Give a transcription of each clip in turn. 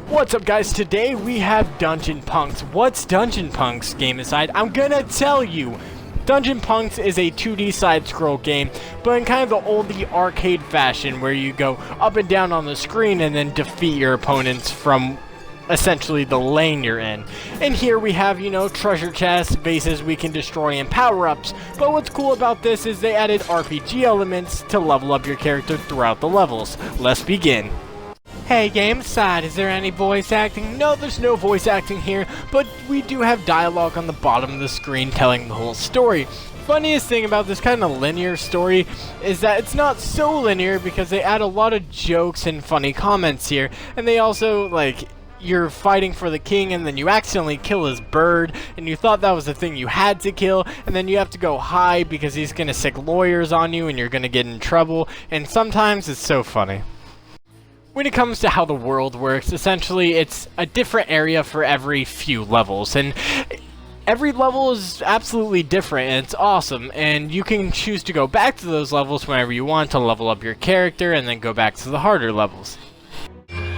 What's up, guys? Today we have Dungeon Punks. What's Dungeon Punks, Gameocide? I'm gonna tell you. Dungeon Punks is a 2D side-scroll game, but in kind of the oldie arcade fashion where you go up and down on the screen and then defeat your opponents from essentially the lane you're in. And here we have, treasure chests, bases we can destroy, and power-ups. But what's cool about this is they added RPG elements to level up your character throughout the levels. Let's begin. Hey, Gameocide, is there any voice acting? No, there's no voice acting here, but we do have dialogue on the bottom of the screen telling the whole story. Funniest thing about this kind of linear story is that it's not so linear because they add a lot of jokes and funny comments here, and they also, you're fighting for the king and then you accidentally kill his bird and you thought that was the thing you had to kill, and then you have to go hide because he's gonna sick lawyers on you and you're gonna get in trouble, and sometimes it's so funny. When it comes to how the world works, essentially it's a different area for every few levels, and every level is absolutely different and it's awesome, and you can choose to go back to those levels whenever you want to level up your character and then go back to the harder levels.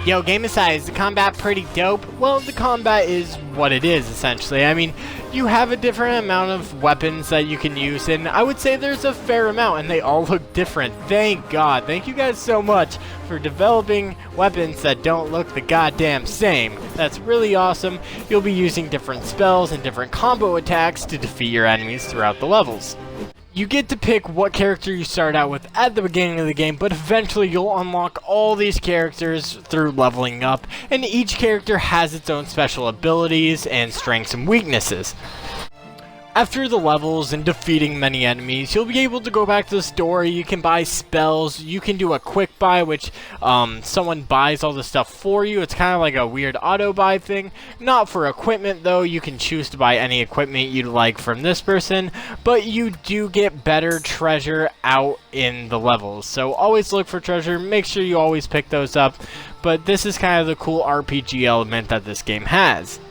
Yo, Gameocide, is the combat pretty dope? Well, the combat is what it is, essentially. I mean, you have a different amount of weapons that you can use, and I would say there's a fair amount, and they all look different. Thank God. Thank you guys so much for developing weapons that don't look the goddamn same. That's really awesome. You'll be using different spells and different combo attacks to defeat your enemies throughout the levels. You get to pick what character you start out with at the beginning of the game, but eventually you'll unlock all these characters through leveling up, and each character has its own special abilities and strengths and weaknesses. After the levels and defeating many enemies, you'll be able to go back to the store. You can buy spells, you can do a quick buy, which someone buys all the stuff for you. It's kind of like a weird auto buy thing. Not for equipment though, you can choose to buy any equipment you'd like from this person, but you do get better treasure out in the levels. So always look for treasure, make sure you always pick those up, but this is kind of the cool RPG element that this game has.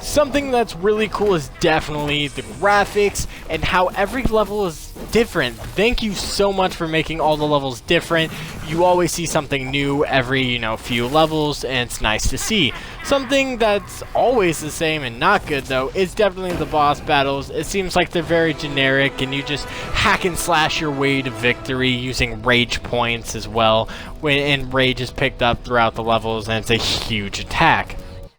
Something that's really cool is definitely the graphics and how every level is different. Thank you so much for making all the levels different. You always see something new every, few levels, and it's nice to see. Something that's always the same and not good though is definitely the boss battles. It seems like they're very generic and you just hack and slash your way to victory using rage points as well. And rage is picked up throughout the levels and it's a huge attack.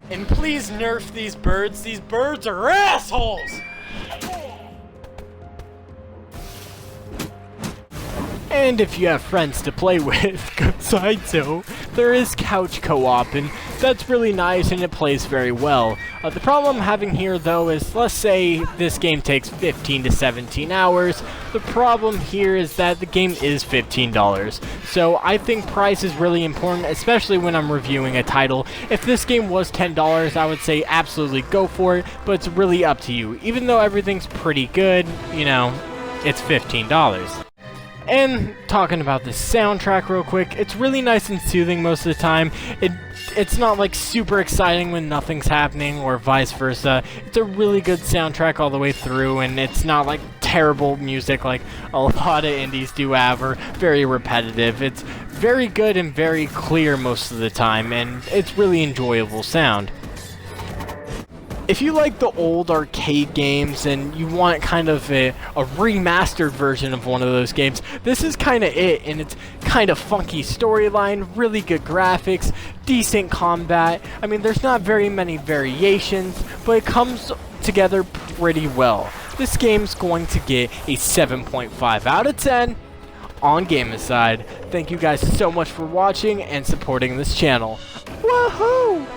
And please nerf these birds. These birds are assholes! And if you have friends to play with, good side so, there is couch co-op, and that's really nice and it plays very well. The problem I'm having here though is, let's say this game takes 15 to 17 hours. The problem here is that the game is $15. So I think price is really important, especially when I'm reviewing a title. If this game was $10, I would say absolutely go for it, but it's really up to you. Even though everything's pretty good, it's $15. And talking about the soundtrack real quick, it's really nice and soothing most of the time. It's not like super exciting when nothing's happening or vice versa. It's a really good soundtrack all the way through, and it's not like terrible music like a lot of indies do have, or very repetitive. It's very good and very clear most of the time, and it's really enjoyable sound. If you like the old arcade games and you want kind of a remastered version of one of those games, this is kind of it, and it's kind of funky storyline, really good graphics, decent combat. I mean, there's not very many variations, but it comes together pretty well. This game's going to get a 7.5 out of 10 on Gameocide. Thank you guys so much for watching and supporting this channel. Woohoo!